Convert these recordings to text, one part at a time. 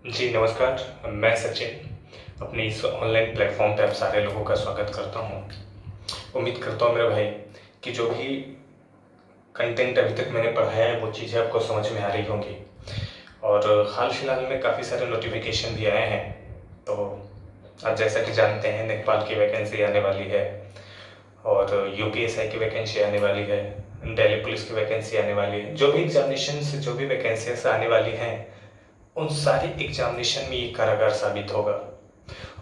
जी नमस्कार, मैं सचिन अपने इस ऑनलाइन प्लेटफॉर्म पे आप सारे लोगों का स्वागत करता हूँ। उम्मीद करता हूँ मेरे भाई कि जो भी कंटेंट अभी तक मैंने पढ़ाया है वो चीज़ें आपको समझ में आ रही होंगी। और हाल फिलहाल में काफ़ी सारे नोटिफिकेशन भी आए हैं। तो आप जैसा कि जानते हैं नेपाल की वैकेंसी आने वाली है और यूपीएसआई की वैकेंसी आने वाली है, दिल्ली पुलिस की वैकेंसी आने वाली है। जो भी एग्जामिनेशन से जो भी वैकेंसीज आने वाली हैं उन सारी एग्जामिनेशन में ये कारागार साबित होगा।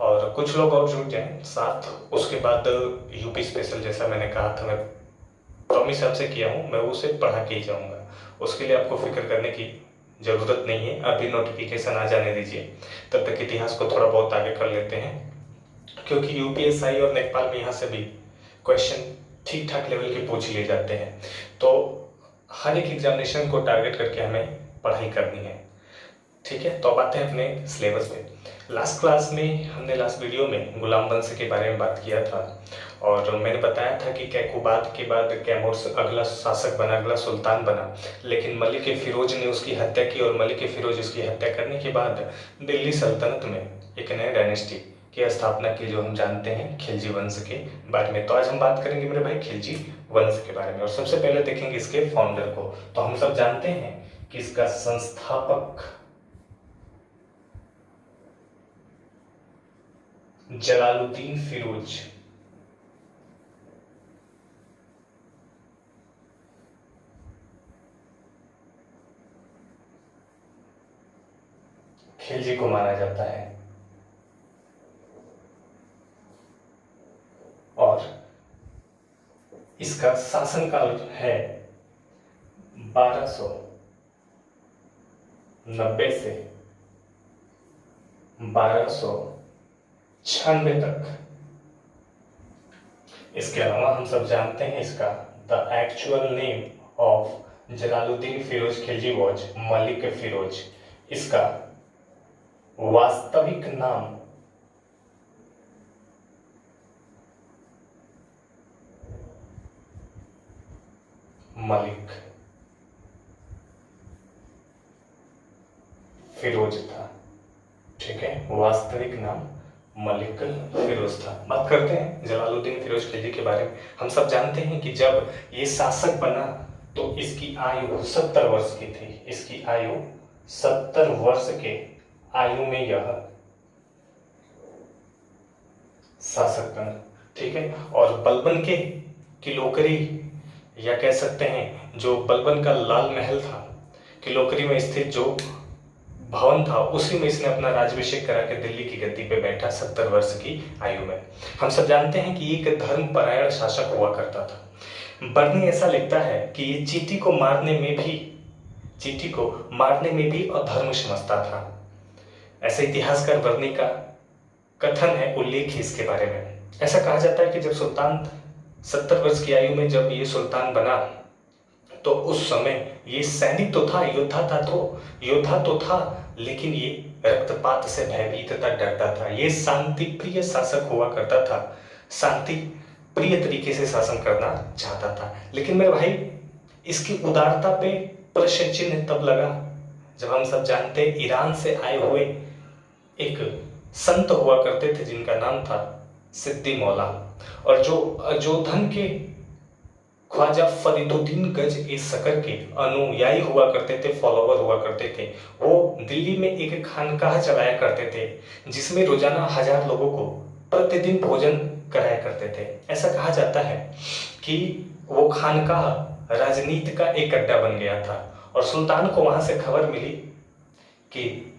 और कुछ लोग और जुड़ जाएं साथ। उसके बाद यूपी स्पेशल, जैसा मैंने कहा था, मैं प्रॉमिस आपसे किया हूँ, मैं उसे पढ़ा के ही जाऊँगा। उसके लिए आपको फिक्र करने की ज़रूरत नहीं है। अभी नोटिफिकेशन आ जाने दीजिए, तब तक इतिहास को थोड़ा बहुत आगे कर लेते हैं, क्योंकि यूपीएसआई और नेपाल में यहाँ से भी क्वेश्चन ठीक ठाक लेवल के पूछ लिए जाते हैं। तो हर एक एग्जामिनेशन को टारगेट करके हमें पढ़ाई करनी है। ठीक है, तो अब आते हैं अपने सिलेबस पे। लास्ट क्लास में हमने लास्ट वीडियो में गुलाम वंश के बारे में बात किया था और मैंने बताया था कि कैकुबाद के बाद कैमूर अगला शासक बना, अगला सुल्तान बना। लेकिन मलिक फिरोज ने उसकी हत्या की और मलिक फिरोज उसकी हत्या करने के बाद दिल्ली सल्तनत में एक नए डायनेस्टी की स्थापना की, जो हम जानते हैं खिलजी वंश के बारे में। तो आज हम बात करेंगे मेरे भाई खिलजी वंश के बारे में और सबसे पहले देखेंगे इसके फाउंडर को। तो हम सब जानते हैं कि इसका संस्थापक जलालुद्दीन फिरोज। खिलजी को माना जाता है और इसका शासनकाल है 1290 से 1296 तक। इसके अलावा हम सब जानते हैं इसका the actual name of Jalaluddin Firoz Khilji was Malik Firoz. इसका वास्तविक नाम मलिक फिरोज था। ठीक है, वास्तविक नाम मलिक फिरोज था। बात करते हैं जलालुद्दीन फिरोज खिलजी के बारे में। हम सब जानते हैं कि जब ये शासक बना तो इसकी आयु 70 वर्ष की थी। इसकी आयु 70 वर्ष के आयु में यह शासक बना। ठीक है, और बलबन के किलोकरी, या कह सकते हैं जो बलबन का लाल महल था, किलोकरी में स्थित जो भवन था, उसी में इसने अपना राज्याभिषेक करा के दिल्ली की गद्दी पे बैठा 70 वर्ष की आयु में। हम सब जानते हैं कि एक धर्मपरायण शासक हुआ करता था। बर्नी ऐसा लिखता है कि ये चींटी को मारने में भी अधर्म समझता था। ऐसे इतिहासकार बर्नी का कथन है, उल्लेख है इसके बारे में। ऐसा कहा जाता है कि जब सुल्तान 70 वर्ष की आयु में जब ये सुल्तान बना तो उस समय ये सैनिक तो था, योद्धा तो था, लेकिन ये रक्तपात से भयभीत था, डरता था। ये शांति प्रिय शासक हुआ करता था, शांति प्रिय तरीके से शासन करना चाहता था। लेकिन मेरे भाई इसकी उदारता पे प्रश्न चिन्ह तब लगा जब हम सब जानते हैं ईरान से आए हुए एक संत हुआ करते थे जिनका नाम था सिद्दी मौला, और जो अजोधन के ख्वाजा फरीदुद्दीन गज ए सकर के अनुयायी हुआ करते थे, फॉलोवर हुआ करते थे। वो दिल्ली में एक खानकाह चलाया करते थे जिसमें रोजाना 1000 लोगों को प्रतिदिन भोजन कराया करते थे। ऐसा कहा जाता है कि वो खानकाह राजनीति का एक अड्डा बन गया था और सुल्तान को वहां से खबर मिली कि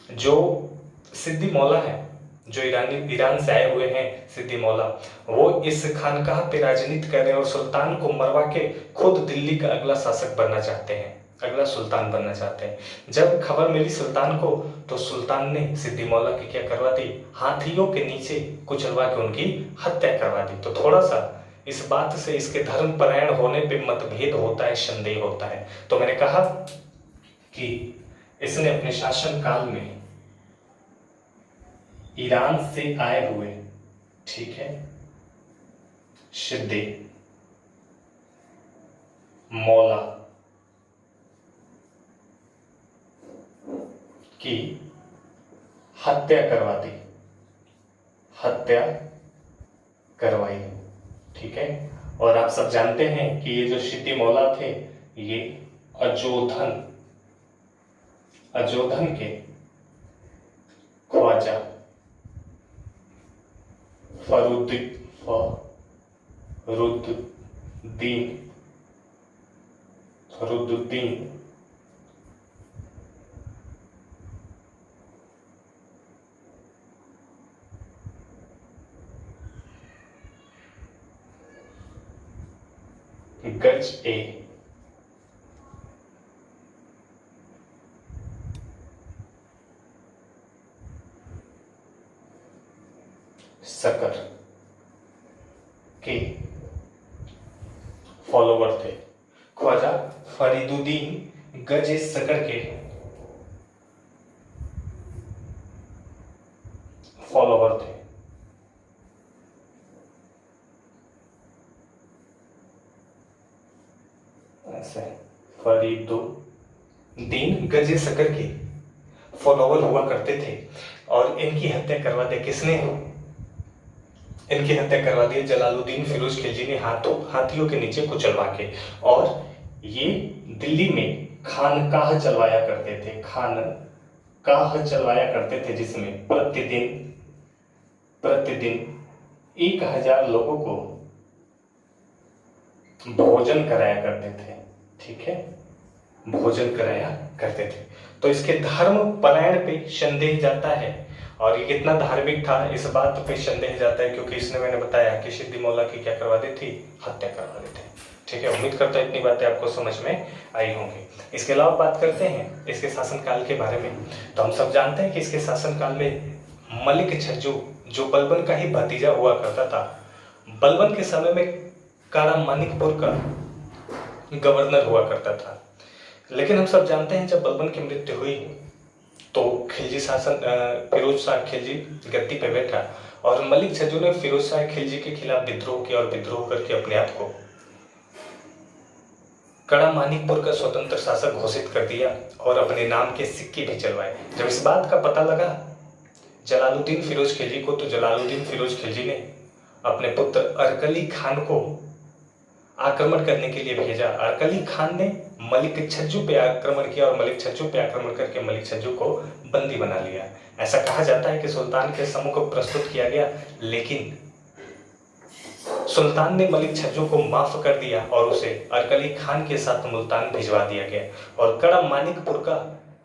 जो सिद्दी मौला है, जो ईरान से आए हुए हैं सिद्दी मौला, वो इस खानकाह पे राजनीति कर रहे हैं और सुल्तान को मरवा के खुद दिल्ली का अगला शासक बनना चाहते हैं, अगला सुल्तान बनना चाहते हैं। जब खबर मिली सुल्तान को तो सुल्तान ने सिद्दी मौला की क्या करवा दी, हाथियों के नीचे कुचलवा के उनकी हत्या करवा दी। तो थोड़ा सा इस बात से इसके धर्मपरायण होने पे मतभेद होता है, संदेह होता है। तो मैंने कहा कि इसने अपने शासन काल में ईरान से आए हुए, ठीक है, सिद्दी मौला की हत्या करवा दी, हत्या करवाई। ठीक है। और आप सब जानते हैं कि ये जो क्षिति मौला थे ये अजोधन के ख्वाजा फरुद्दीन गज ए सकर के फॉलोवर थे। ख्वाजा फरीदुद्दीन गज ए सकर के फॉलोवर थे। ऐसे फरीदुद्दीन गज ए सकर के फॉलोवर हुआ करते थे और इनकी हत्या करवा दी किसने? इनकी हत्या करवा दी जलालुद्दीन फिरोज खिलजी ने हाथियों के नीचे कुचलवा के। और ये दिल्ली में खानकाह चलवाया करते थे, खानकाह चलवाया करते थे जिसमें प्रतिदिन 1000 लोगों को भोजन कराया करते थे। ठीक है, भोजन कराया करते थे। तो इसके धर्म पलायन पे संदेह जाता है और ये कितना धार्मिक था इस बात पे संदेह जाता है क्योंकि इसने मैंने बताया कि क्षिति मौला की क्या करवा दी थी, हत्या करवा दी थी। ठीक है, उम्मीद करता हूं इतनी बातें आपको समझ में आई होंगी। इसके अलावा बात करते हैं इसके शासनकाल के बारे में। तो हम सब जानते हैं कि इसके शासनकाल में मलिक छज्जू जो बलबन का ही भतीजा हुआ करता था, बलबन के समय में काड़ा मानिकपुर का गवर्नर हुआ करता था। लेकिन हम सब जानते हैं जब बलबन की मृत्यु हुई तो खिलजी शासन फिरोज शाह खिलजी गद्दी पे बैठा और मलिक छज्जू ने फिरोज शाह खिलजी के खिलाफ विद्रोह किया और विद्रोह करके अपने आप को कड़ा मानिकपुर का स्वतंत्र शासक घोषित कर दिया और अपने नाम के सिक्के भी चलवाए। जब इस बात का पता लगा जलालुद्दीन फिरोज खिलजी को तो जलालुद्दीन फिरोज खिलजी ने अपने पुत्र अरकली खान को आक्रमण करने के लिए भेजा। अरकली खान ने मलिक छज्जू पे आक्रमण किया और मलिक छज्जू पे आक्रमण करके मलिक छज्जू को बंदी बना लिया। ऐसा कहा जाता है कि सुल्तान के सम्मुख प्रस्तुत किया गया लेकिन सुल्तान ने मलिक छज्जू को माफ कर दिया और उसे अरकली खान के साथ मुल्तान भिजवा दिया गया और कड़ा मानिकपुर का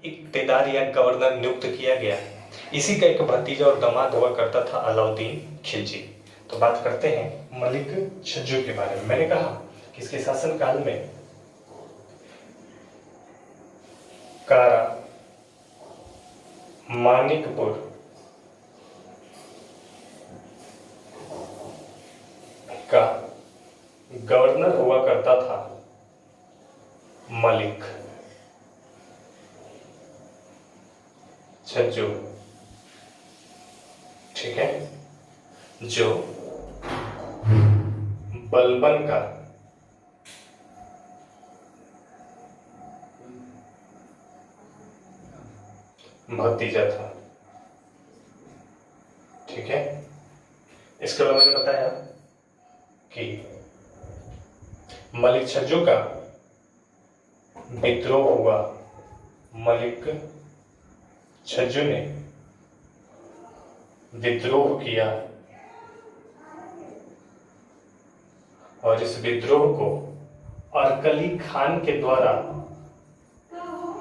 इक्तेदार या गवर्नर नियुक्त किया गया। इसी का एक भतीजा और दामाद हुआ करता था अलाउद्दीन खिलजी। तो बात करते हैं मलिक छज्जू के बारे में। मैंने कहा कि इसके शासनकाल में कारा मानिकपुर का गवर्नर हुआ करता था मलिक छज्जू। ठीक है, जो बलबन का भतीजा था। ठीक है, इसके अलावा मैंने बताया कि मलिक छज्जू का विद्रोह हुआ। मलिक छज्जू ने विद्रोह किया और इस विद्रोह को अरकली खान के द्वारा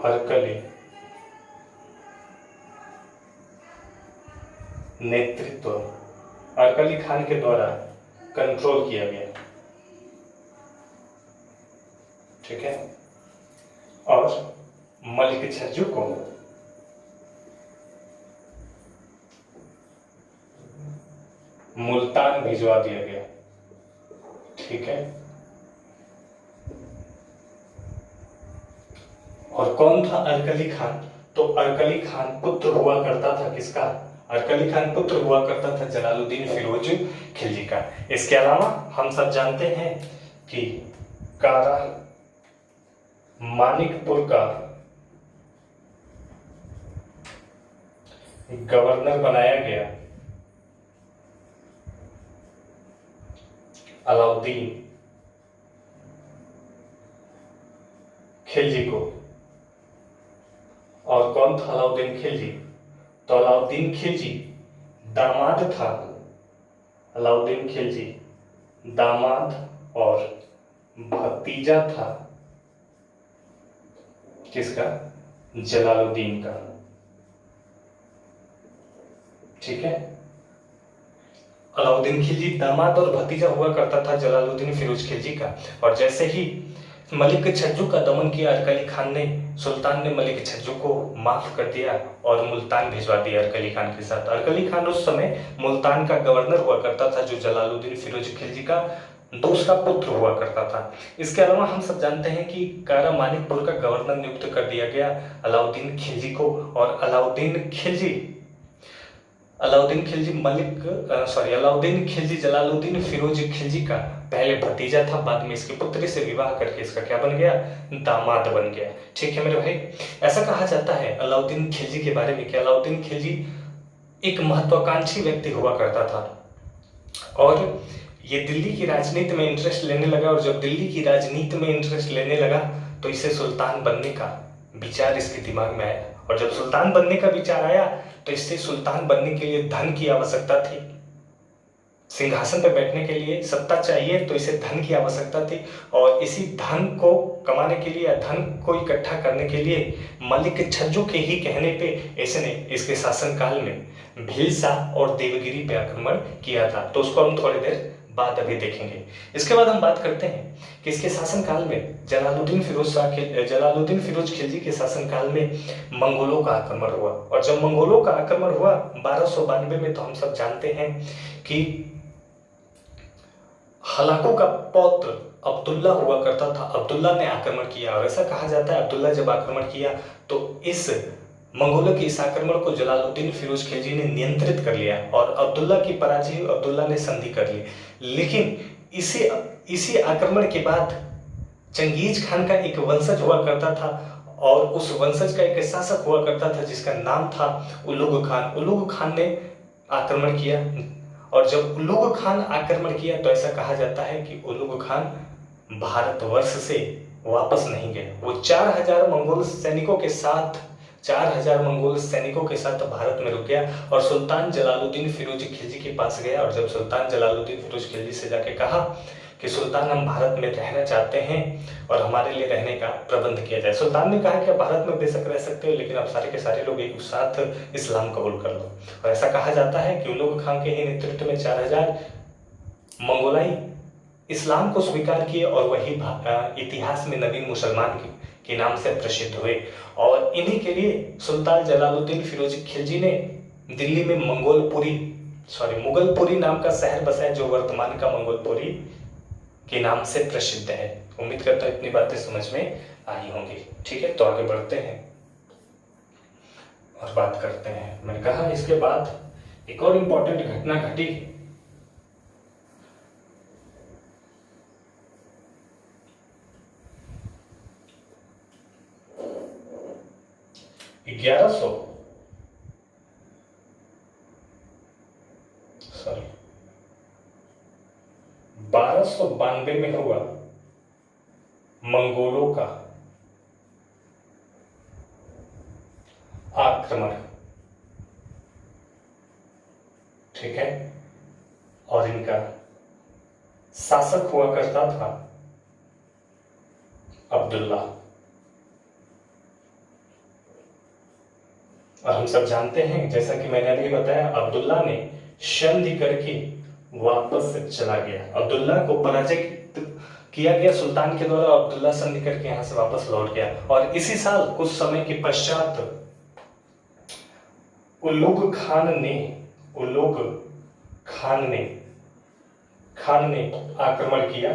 अरकली नेतृत्व अरकली खान के द्वारा कंट्रोल किया गया। ठीक है, और मलिक छज्जू को मुल्तान भिजवा दिया गया। ठीक है, और कौन था अरकली खान? तो अरकली खान पुत्र हुआ करता था किसका? अरकली खान पुत्र हुआ करता था जलालुद्दीन फिरोज खिलजी का। इसके अलावा हम सब जानते हैं कि कारा मानिकपुर का गवर्नर बनाया गया अलाउद्दीन खिलजी को। और कौन था अलाउद्दीन खिलजी? तो अलाउद्दीन खिलजी दामाद था। अलाउद्दीन खिलजी दामाद और भतीजा था किसका? जलालुद्दीन का। ठीक है, अलाउद्दीन खिलजी दामाद और भतीजा हुआ करता था जलालुद्दीन फिरोज खिलजी का। और जैसे ही मलिक छज्जू का दमन किया अरकली खान ने, सुल्तान ने मलिक छज्जू को माफ कर दिया और मुल्तान भिजवा दिया अरकली खान के साथ। अरकली खान उस समय मुल्तान का गवर्नर हुआ करता था, जो जलालुद्दीन फिरोज खिलजी का दूसरा पुत्र हुआ करता था। इसके अलावा हम सब जानते हैं कि कारा मानिकपुर का गवर्नर नियुक्त कर दिया गया अलाउद्दीन खिलजी को। और अलाउद्दीन खिलजी जलालुद्दीन फिरोज खिलजी का पहले भतीजा था, बाद में इसके पुत्री से विवाह करके इसका क्या बन गया? दामाद बन गया। ठीक है मेरे भाई, ऐसा कहा जाता है अलाउद्दीन खिलजी के बारे में कि अलाउद्दीन खिलजी एक महत्वाकांक्षी व्यक्ति हुआ करता था और ये दिल्ली की राजनीति में इंटरेस्ट लेने लगा। और जब दिल्ली की राजनीति में इंटरेस्ट लेने लगा तो इसे सुल्तान बनने का विचार इसके दिमाग में आया। और जब सुल्तान बनने का विचार आया तो इससे सुल्तान बनने के लिए धन की आवश्यकता थी। सिंहासन पर बैठने के लिए सत्ता चाहिए तो इसे धन की आवश्यकता थी। और इसी धन को कमाने के लिए या धन को इकट्ठा करने के लिए मलिक छज्जू के ही कहने पे इसने इसके शासनकाल में भीलसा और देवगिरी पे आक्रमण किया था। तो उसको हम थोड़ी देर बाद अभी देखेंगे। इसके बाद हम बात करते हैं कि इसके शासनकाल में जलालुद्दीन फिरोज खिलजी के शासनकाल में मंगोलों का आक्रमण हुआ। और जब मंगोलों का आक्रमण हुआ 1292 में, तो हम सब जानते हैं कि हलाकू का पौत्र अब्दुल्ला हुआ करता था, अब्दुल्ला ने आक्रमण किया। और ऐसा कहा जाता है अब्दुल्ला जब आक्रमण किया तो इस मंगोलों के इस आक्रमण को जलालुद्दीन फिरोज खिलजी ने नियंत्रित कर लिया और अब्दुल्ला की पराजय अब्दुल्ला ने संधि कर ली। लेकिन इसी आक्रमण के बाद चंगेज खान का एक वंशज हुआ करता था और उस वंशज का एक शासक हुआ करता था जिसका नाम था उलुग खान। उलुग खान ने आक्रमण किया और जब उलुग खान आक्रमण किया तो ऐसा कहा जाता है कि उलुग खान भारतवर्ष से वापस नहीं गए। वो 4000 मंगोल सैनिकों के साथ भारत में रुक गया और सुल्तान जलालुद्दीन फिरोज खिलजी के पास गया। और जब सुल्तान जलालुद्दीन फिरोज खिलजी से जाके कहा कि सुल्तान हम भारत में रहना चाहते हैं और हमारे लिए रहने का प्रबंध किया जाए। सुल्तान ने कहा कि आप भारत में बेशक रह सकते हो, लेकिन आप सारे के सारे लोग एक साथ इस्लाम कबूल कर लो। और ऐसा कहा जाता है कि उलुग खान के ही नेतृत्व में 4000 मंगोलाई इस्लाम को स्वीकार किए और वही इतिहास में नवीन मुसलमान के नाम से प्रसिद्ध हुए। और इन्हीं के लिए सुल्तान जलालुद्दीन फिरोज खिलजी ने दिल्ली में मुगलपुरी नाम का शहर बसाया, जो वर्तमान का मंगोलपुरी के नाम से प्रसिद्ध है। उम्मीद करता हूं इतनी बातें समझ में आई होंगी। ठीक है, तो आगे बढ़ते हैं और बात करते हैं। मैंने कहा इसके बाद एक और इंपॉर्टेंट घटना घटी। 1292 में हुआ मंगोलों का आक्रमण। ठीक है, और इनका शासक हुआ करता था अब्दुल्ला। और हम सब जानते हैं, जैसा कि मैंने अभी बताया, अब्दुल्ला ने संधि करके वापस चला गया। अब्दुल्ला को पराजित किया गया सुल्तान के द्वारा, अब्दुल्ला संधि करके यहां से वापस लौट गया। और इसी साल कुछ समय के पश्चात उलुग खान ने आक्रमण किया,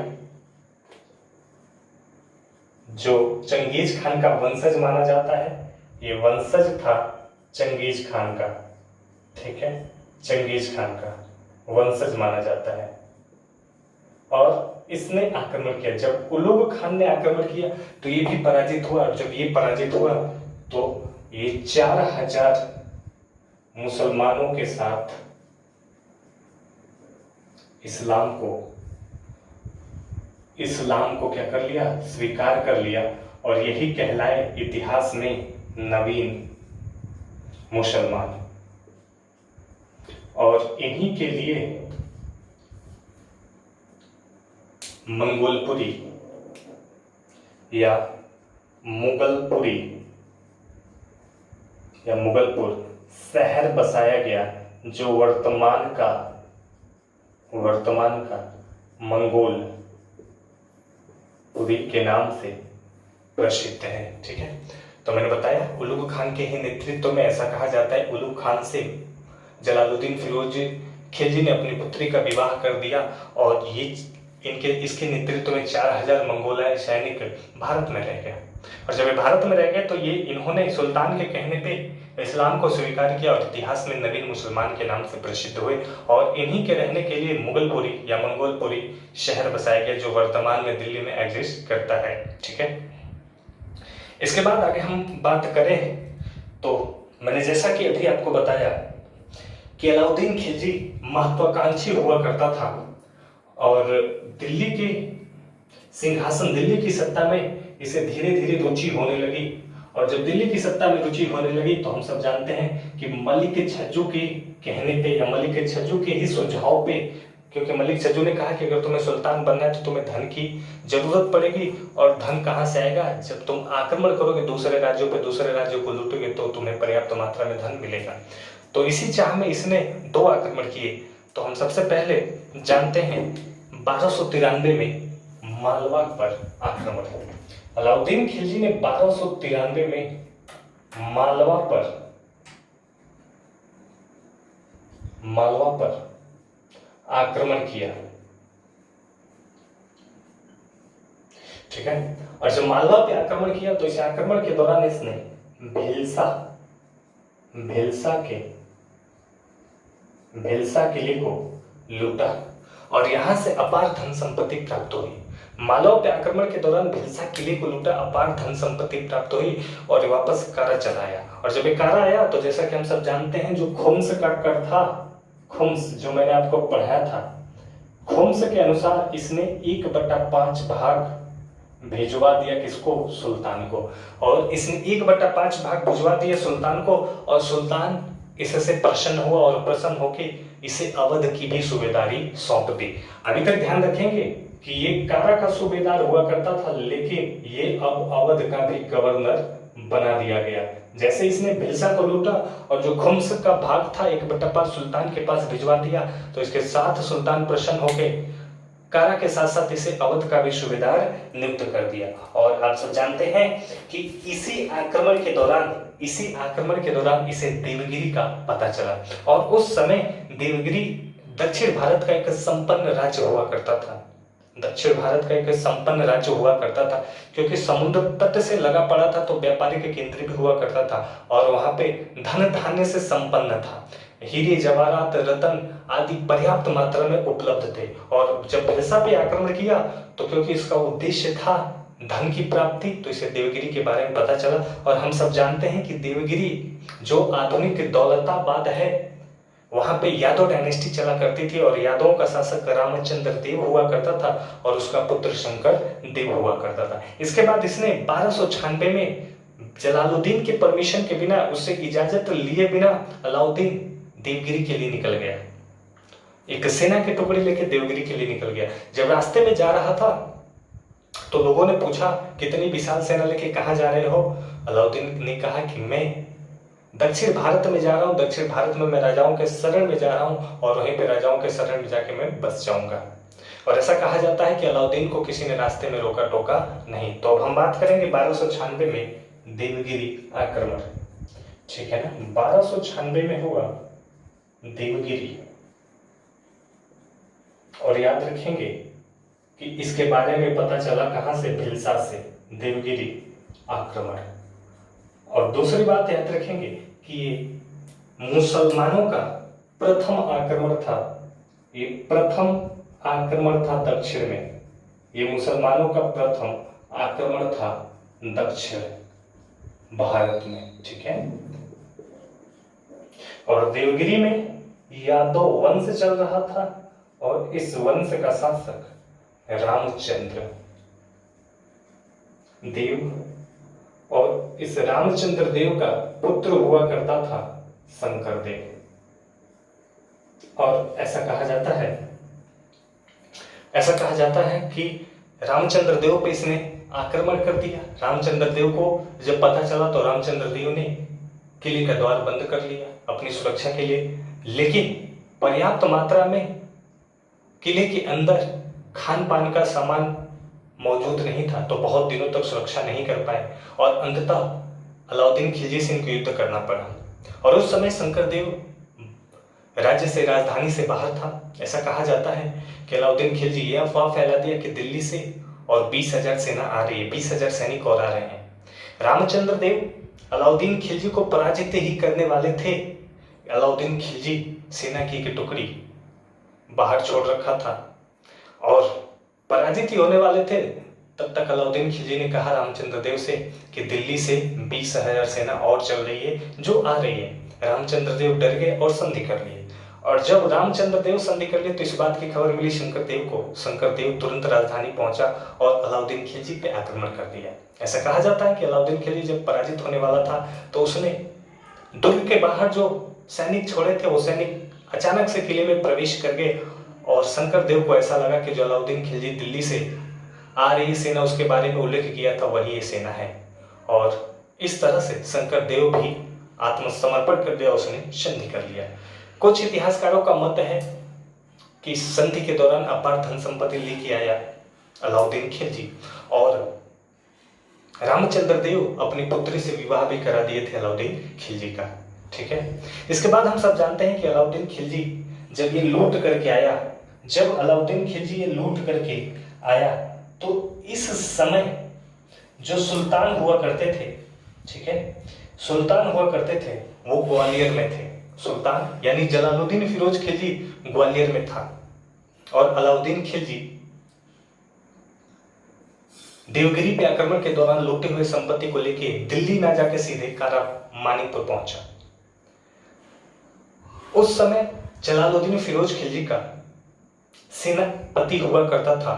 जो चंगेज खान का वंशज माना जाता है। ये वंशज था चंगेज खान का। ठीक है, चंगेज खान का वंशज माना जाता है और इसने आक्रमण किया। जब उलुग खान ने आक्रमण किया तो ये भी पराजित हुआ। और जब ये पराजित हुआ तो ये 4000 मुसलमानों के साथ इस्लाम को क्या कर लिया, स्वीकार कर लिया, और यही कहलाए इतिहास में नवीन मुसलमान। और इन्हीं के लिए मंगोलपुरी या मुगलपुर शहर बसाया गया, जो वर्तमान का मंगोलपुरी के नाम से प्रसिद्ध है। ठीक है, तो मैंने बताया उलुग खान के ही नेतृत्व में, ऐसा कहा जाता है उलुग खान से जलालुद्दीन फिरोज खिलजी ने अपनी पुत्री का विवाह कर दिया, और इसके नेतृत्व में 4000 मंगोलाई सैनिक भारत में रह गए। और जब ये भारत में रह गए तो इन्होंने सुल्तान के कहने पे इस्लाम को स्वीकार किया और इतिहास में नवीन मुसलमान के नाम से प्रसिद्ध हुए। और इन्हीं के रहने के लिए मुगलपुरी या मंगोलपुरी शहर बसाया गया, जो वर्तमान में दिल्ली में एग्जिस्ट करता है। ठीक है, इसके बाद आगे हम बात करें तो मैंने जैसा कि अभी आपको बताया कि अलाउद्दीन खिलजी महत्वाकांक्षी हुआ करता था, और दिल्ली के सिंहासन, दिल्ली की सत्ता में इसे धीरे धीरे रुचि होने लगी। और जब दिल्ली की सत्ता में रुचि होने लगी तो हम सब जानते हैं कि मलिक छज्जू के कहने पे या मलिक छज्जू के ही सुझाव पे, क्योंकि मलिक छज्जू ने कहा कि अगर तुम्हें सुल्तान बनना है तो तुम्हें धन की जरूरत पड़ेगी, और धन कहाँ से आएगा, जब तुम आक्रमण करोगे दूसरे राज्यों पे, दूसरे राज्यों को लूटोगे तो तुम्हें पर्याप्त मात्रा में धन मिलेगा। तो इसी चाह में इसने 2 आक्रमण किए। तो हम सबसे पहले जानते हैं 1293 में मालवा पर आक्रमण। अलाउद्दीन खिलजी ने 1293 में मालवा पर आक्रमण किया। ठीक है, और जब मालवा पे आक्रमण किया तो इस आक्रमण के दौरान इसने भेलसा किले को लूटा, और यहां से अपार धन संपत्ति प्राप्त हुई। मालवा पे आक्रमण के दौरान भेलसा किले को लूटा, अपार धन संपत्ति प्राप्त हुई, और वापस कारा चला आया। और जब ये कारा आया तो जैसा कि हम सब जानते हैं, जो खुम्स का कर था, खुम्स जो मैंने आपको पढ़ाया था, खुम्स के अनुसार इसने 1/5 भाग भिजवा दिया किसको, सुल्तान को। और इसने 1/5 भाग भिजवा दिया सुल्तान को, और सुल्तान इससे प्रसन्न हुआ और प्रसन्न होके इसे अवध की भी सूबेदारी सौंप दी। अभी तक ध्यान रखेंगे कि ये कारा का सूबेदार हुआ करता था, लेकिन ये अब अवध का भी गवर्नर बना दिया गया। जैसे इसने भिलसा को लूटा और जो खुम्स का भाग था 1/5 सुल्तान के पास भिजवा दिया, तो इसके साथ सुल्तान प्रसन्न होके कारा के साथ साथ इसे अवध का भी सूबेदार नियुक्त कर दिया। और आप सब जानते हैं कि इसी आक्रमण के दौरान इसे देवगिरी का पता चला, और उस समय देवगिरी दक्षिण भारत का एक संपन्न राज्य हुआ करता था। क्योंकि समुद्र तट से लगा पड़ा था, तो व्यापारिक केंद्र भी हुआ करता था, और वहां पे धन धान्य से संपन्न था। हीरे जवाहरात रतन आदि पर्याप्त मात्रा में उपलब्ध थे। और जब भिलसा पे आक्रमण किया तो क्योंकि इसका उद्देश्य था धन की प्राप्ति, तो इसे देवगिरी के बारे में पता चला। और हम सब जानते हैं कि देवगिरी जो आधुनिक दौलताबाद है, वहां पे यादव डायनेस्टी चला करती थी, और यादवों का शासक रामचंद्र देव हुआ करता था, और उसका पुत्र शंकर देव हुआ करता था। इसके बाद इसने 1296 में जलालुद्दीन के परमिशन के बिना, उससे इजाजत लिए बिना अलाउद्दीन देवगिरी के लिए निकल गया। एक सेना के टुकड़े लेके देवगिरी के लिए निकल गया। जब रास्ते में जा रहा था तो लोगों ने पूछा, कितनी विशाल सेना लेके कहां जा रहे हो? अलाउद्दीन ने कहा कि मैं दक्षिण भारत में जा रहा हूं, दक्षिण भारत में मैं राजाओं के शरण में जा रहा हूं, और वहीं पे राजाओं के शरण में जाके मैं बस जाऊंगा। और ऐसा कहा जाता है कि अलाउद्दीन को किसी ने रास्ते में रोका टोका नहीं। तो अब हम बात करेंगे 1296 में देवगिरी आक्रमण। ठीक है ना, 1296 में हुआ देवगिरी। और याद रखेंगे कि इसके बारे में पता चला कहां से, भिलसा से, देवगिरी आक्रमण। और दूसरी बात याद रखेंगे कि ये मुसलमानों का प्रथम आक्रमण था। ये प्रथम आक्रमण था दक्षिण में। ये मुसलमानों का प्रथम आक्रमण था दक्षिण भारत में। ठीक है, और देवगिरी में यादव वंश चल रहा था और इस वंश का शासक रामचंद्र देव और इस रामचंद्र देव का पुत्र हुआ करता था शंकर देव। और ऐसा कहा जाता है कि रामचंद्र देव पे इसने आक्रमण कर दिया। रामचंद्र देव को जब पता चला तो रामचंद्र देव ने किले का द्वार बंद कर लिया अपनी सुरक्षा के लिए, लेकिन पर्याप्त मात्रा में किले के अंदर खान पान का सामान मौजूद नहीं था, तो बहुत दिनों तक सुरक्षा नहीं कर पाए और अंततः अलाउद्दीन खिलजी से इनको युद्ध करना पड़ा। और उस समय शंकर देव राज्य से, राजधानी से बाहर था। ऐसा कहा जाता है कि अलाउद्दीन खिलजी ये अफवाह फैला दिया कि दिल्ली से और 20,000 सेना आ रही है, 20,000 सैनिक और आ रहे हैं। रामचंद्र देव अलाउद्दीन खिलजी को पराजित ही करने वाले थे। अलाउद्दीन खिलजी सेना की एक टुकड़ी बाहर छोड़ रखा था और पराजित ही होने वाले थे। तब तक अलाउद्दीन खिलजी ने कहा रामचंद्र देव से कि दिल्ली से 20,000 सेना और चल रही है जो आ रही है। रामचंद्र देव डर गए और संधि कर लिए। और जब रामचंद्र देव संधि कर लिए तो इस बात की खबर मिली शंकर देव को। शंकर देव तुरंत राजधानी पहुंचा और अलाउद्दीन खिलजी पे आक्रमण कर दिया। ऐसा कहा जाता है कि अलाउद्दीन खिलजी जब पराजित होने वाला था तो उसने दुर्ग के बाहर जो सैनिक छोड़े थे वो सैनिक अचानक से किले में प्रवेश कर गए और शंकर देव को ऐसा लगा कि जो अलाउद्दीन खिलजी दिल्ली से आ रही सेना उसके बारे में उल्लेख किया था वही ये सेना है। और इस तरह से शंकर देव भी आत्मसमर्पण कर दिया, उसने संधि कर लिया। कुछ इतिहासकारों का मत है कि संधि के दौरान अपार धन संपत्ति लेके आया अलाउद्दीन खिलजी और रामचंद्र देव अपनी पुत्री से विवाह भी करा दिए थे अलाउद्दीन खिलजी का। ठीक है, इसके बाद हम सब जानते हैं कि अलाउद्दीन खिलजी जब ये लूट करके आया, जब अलाउद्दीन खिलजी ये लूट करके आया तो इस समय जो सुल्तान हुआ करते थे, ठीक है, सुल्तान हुआ करते थे वो ग्वालियर में थे। सुल्तान यानी जलालुद्दीन फिरोज खिलजी ग्वालियर में था और अलाउद्दीन खिलजी देवगिरी पे आक्रमण के दौरान लूटे हुए संपत्ति को लेके दिल्ली ना जाके सीधे कारा मानिकपुर पहुंचा। उस समय जलालुद्दीन फिरोज खिलजी का सेनापति हुआ करता था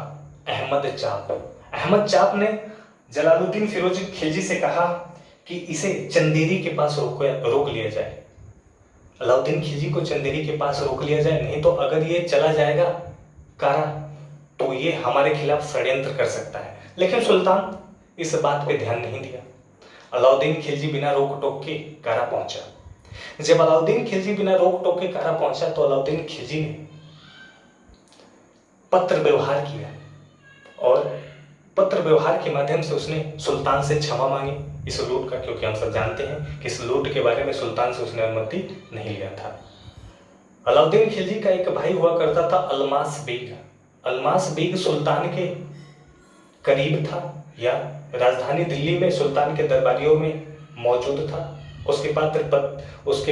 अहमद चाप। अहमद चाप ने जलालुद्दीन फिरोज खिलजी से कहा कि इसे चंदेरी के पास रोक लिया जाए। अलाउद्दीन खिलजी को चंदेरी के पास रोक लिया जाए, नहीं तो अगर ये चला जाएगा कारा तो ये हमारे खिलाफ षड्यंत्र कर सकता है। लेकिन सुल्तान इस बात पे ध्यान नहीं दिया। अलाउद्दीन खिलजी बिना रोक टोक के कारा पहुंचा। जब अलाउद्दीन खिलजी बिना रोक टोक के कारा पहुंचा तो अलाउद्दीन खिलजी ने पत्र व्यवहार किया और पत्र व्यवहार के माध्यम से उसने सुल्तान से क्षमा मांगी इस लूट का, क्योंकि हम सब जानते हैं कि इस लूट के बारे में सुल्तान से उसने अनुमति नहीं लिया था। अलाउद्दीन खिलजी का एक भाई हुआ करता था अल्मास बेग। अल्मास बेग सुल्तान के करीब था या राजधानी दिल्ली में सुल्तान के दरबारियों में मौजूद था। उसके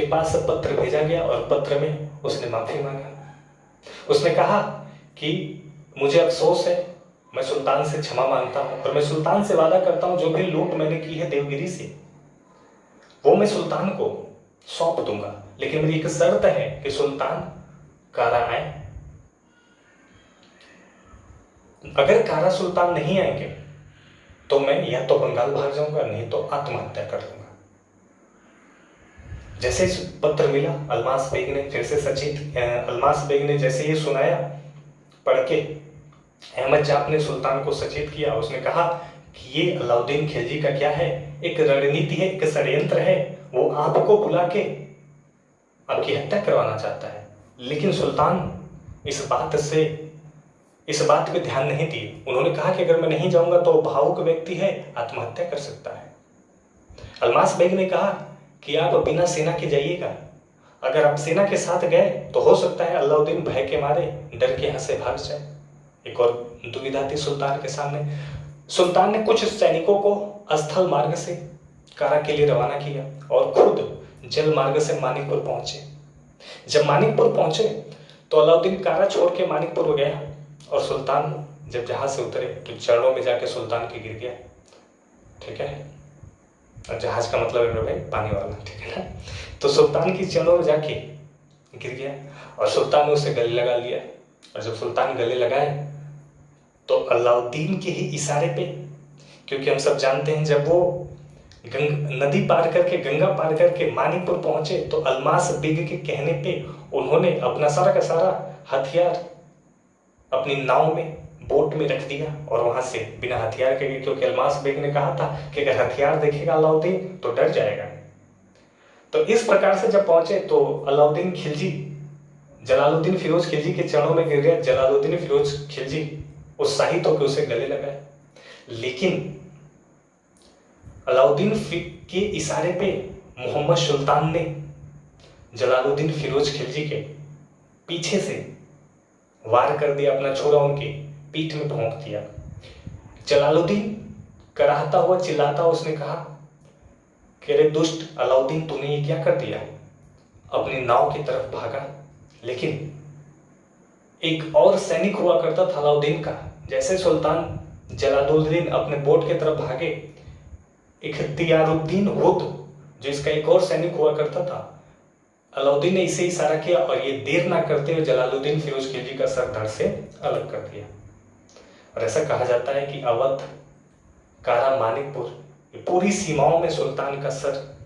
पास पत्र भेजा गया और पत्र में उसने माफी मांगा। उसने कहा कि मुझे अफसोस है, मैं सुल्तान से क्षमा मांगता हूं और मैं सुल्तान से वादा करता हूं जो भी लूट मैंने की है देवगिरी से वो मैं सुल्तान को सौंप दूंगा, लेकिन मेरी एक शर्त है कि सुल्तान कारा आए। अगर कारा सुल्तान नहीं आएंगे तो मैं या तो बंगाल भाग जाऊंगा नहीं तो आत्महत्या कर लूंगा। जैसे पत्र मिला अल्मास बेग ने फिर से अल्मास बेग ने जैसे ये सुनाया पढ़ के अहमद चाप ने सुल्तान को सचेत किया। उसने कहा कि ये अलाउद्दीन खिलजी का क्या है, एक रणनीति है, एक षड्यंत्र है, वो आपको बुला के आपकी हत्या करवाना चाहता है। लेकिन सुल्तान इस बात पे ध्यान नहीं दिए। उन्होंने कहा कि अगर मैं नहीं जाऊंगा तो भावुक व्यक्ति है, आत्महत्या कर सकता है। अल्मास बेग ने कहा कि आप बिना सेना के जाइएगा, अगर आप सेना के साथ गए तो हो सकता है अलाउद्दीन भय के मारे डर के यहाँ से भाग जाए। एक और दुविधा थी सुल्तान के सामने। सुल्तान ने कुछ सैनिकों को स्थल मार्ग से कारा के लिए रवाना किया और खुद जल मार्ग से मानिकपुर पहुंचे। जब मानिकपुर पहुंचे तो अलाउद्दीन कारा छोड़ के मानिकपुर गया और सुल्तान जब जहाज से उतरे तो चरणों में जाके सुल्तान के गिर गया। ठीक है, और जहाज का मतलब है भाई पानी वाला, ठीक है ना। तो सुल्तान की चरणों में जाके गिर गया और सुल्तान ने उसे गले लगा लिया। और जब सुल्तान गले लगाए तो अलाउद्दीन के ही इशारे पे, क्योंकि हम सब जानते हैं जब वो नदी पार करके, गंगा पार करके मानिकपुर पहुंचे तो अल्मास बेग के कहने पे उन्होंने अपना सारा का सारा हथियार अपनी नाव में, बोट में रख दिया और वहां से बिना हथियार के, क्योंकि अल्मास बेग ने कहा था कि अगर हथियार देखेगा अलाउद्दीन तो डर जाएगा। तो इस प्रकार से जब पहुंचे तो अलाउद्दीन खिलजी, जलालुद्दीन फिरोज खिलजी के चरणों में गिर गया। जलालुद्दीन फिरोज खिलजी उत्साहित होकर उसे गले लगाए, लेकिन अलाउद्दीन के इशारे पे मोहम्मद सुल्तान ने जलालुद्दीन फिरोज खिलजी के पीछे से वार कर दिया, अपना छोरा उनकी पीठ में भोंक दिया। जलालुद्दीन कराहता हुआ चिल्लाता उसने कहा कि अरे दुष्ट अलाउद्दीन, तूने ये क्या कर दिया। अपनी नाव की तरफ भागा, लेकिन एक और सैनिक हुआ करता था अलाउद्दीन का। जैसे सुल्तान जलालुद्दीन अपने बोट की तरफ भागे, इख्तियारुद्दीन हुद जो इसका एक और सैनिक हुआ करता था, अलाउद्दीन ने इसे इशारा किया और ये देर ना करते हुए जलालुद्दीन फिरोज खिलजी का सर धड़ से अलग कर दिया। और ऐसा कहा जाता है कि अवध, कारा, मानिकपुर, ये पूरी सीमाओं में सुल्तान का सर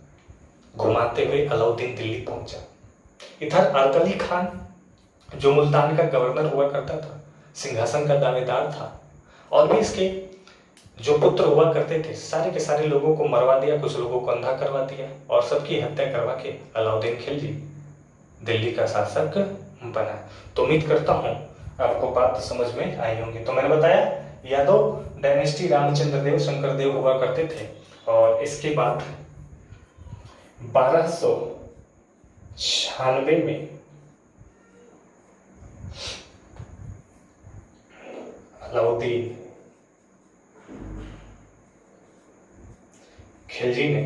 घुमाते हुए अलाउद्दीन दिल्ली पहुंचा। इधर अरकली खान जो मुल्तान का गवर्नर हुआ करता था, सिंहासन का दावेदार था, और भी इसके जो पुत्र हुआ करते थे, सारे के सारे लोगों को मरवा दिया, कुछ लोगों को अंधा करवा दिया और सबकी हत्या करवा के अलाउद्दीन खिलजी दिल्ली का शासक बना। तो उम्मीद करता हूँ आपको बात समझ में आई होंगी। तो मैंने बताया यादव डायनेस्टी रामचंद्र देव, शंकर देव हुआ करते थे, और इसके बाद 1296 में अलाउद्दीन खिलजी ने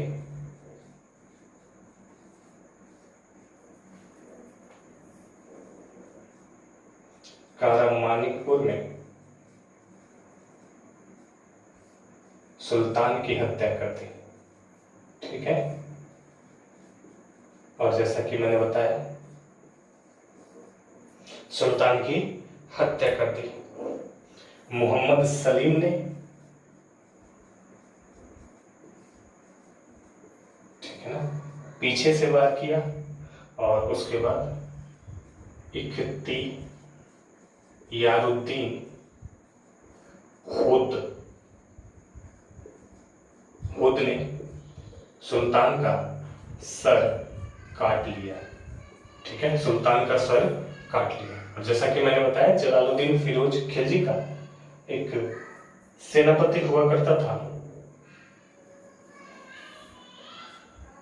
कारा मानिकपुर में सुल्तान की हत्या कर दी। ठीक है, और जैसा कि मैंने बताया सुल्तान की हत्या कर दी। मोहम्मद सलीम ने, ठीक है ना, पीछे से वार किया और उसके बाद इख्तियारुद्दीन हुद ने सुल्तान का सर काट लिया। ठीक है, सुल्तान का सर काट लिया। और जैसा कि मैंने बताया जलालुद्दीन फिरोज खिलजी का एक सेनापति हुआ करता था,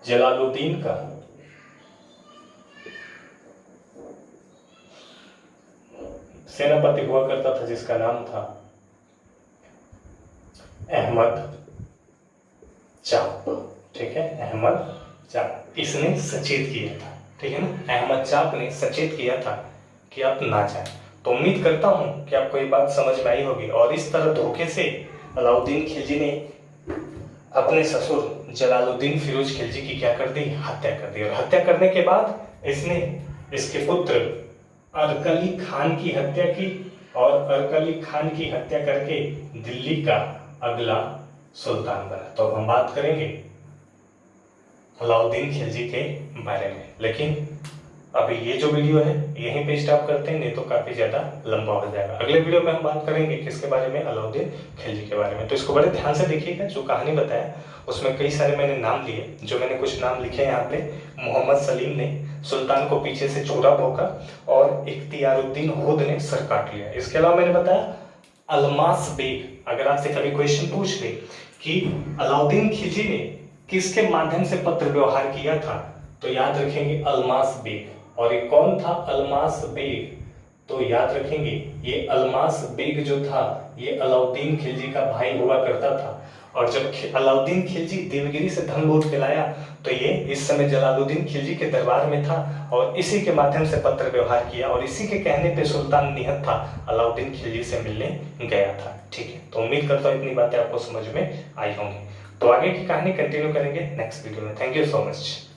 जलालुद्दीन का सेनापति हुआ करता था जिसका नाम था अहमद चाप। ठीक है, अहमद चाप, इसने सचेत किया था। ठीक है ना, अहमद चाप ने सचेत किया था कि आप ना जाएं। तो उम्मीद करता हूं कि आपको ये बात समझ में आई होगी। और इस तरह धोखे से अलाउद्दीन खिलजी ने अपने ससुर जलालुद्दीन फिरोज खिलजी की क्या कर दी, हत्या कर दी। और हत्या करने के बाद इसने इसके पुत्र अरकली खान की हत्या की, और अरकली खान की हत्या करके दिल्ली का अगला सुल्तान बना। तो अब हम बात करेंगे अलाउद्दीन खिलजी के बारे में, लेकिन अभी ये जो वीडियो है यहीं पे स्टॉप करते हैं, नहीं तो काफी ज्यादा लंबा हो जाएगा। अगले वीडियो में हम बात करेंगे किसके बारे में, अलाउद्दीन खिलजी के बारे में। तो इसको बड़े ध्यान से देखिएगा। जो कहानी बताया उसमें कई सारे मैंने नाम लिए, जो मैंने कुछ नाम लिखे यहाँ पे। मोहम्मद सलीम ने सुल्तान को पीछे से छुरा भोंका और इख्तियारुद्दीन हुद ने सर काट लिया। इसके अलावा मैंने बताया अल्मास बेग, अगर आपसे कभी क्वेश्चन पूछ ले कि अलाउद्दीन खिलजी ने किसके माध्यम से पत्र व्यवहार किया था, तो याद रखेंगे अल्मास बेग। और ये कौन था अल्मास बेग, तो याद रखेंगे ये अल्मास बेग जो था ये अलाउद्दीन खिलजी का भाई हुआ करता था। और जब अलाउद्दीन खिलजी देवगिरी से धन लूट के लाया तो ये इस समय जलालुद्दीन खिलजी के दरबार में था और इसी के माध्यम से पत्र व्यवहार किया, और इसी के कहने पे सुल्तान निहत था अलाउद्दीन खिलजी से मिलने गया था। ठीक है, तो उम्मीद करता हूँ इतनी बातें आपको समझ में आई होंगी। तो आगे की कहानी कंटिन्यू करेंगे नेक्स्ट वीडियो में। Thank you so much.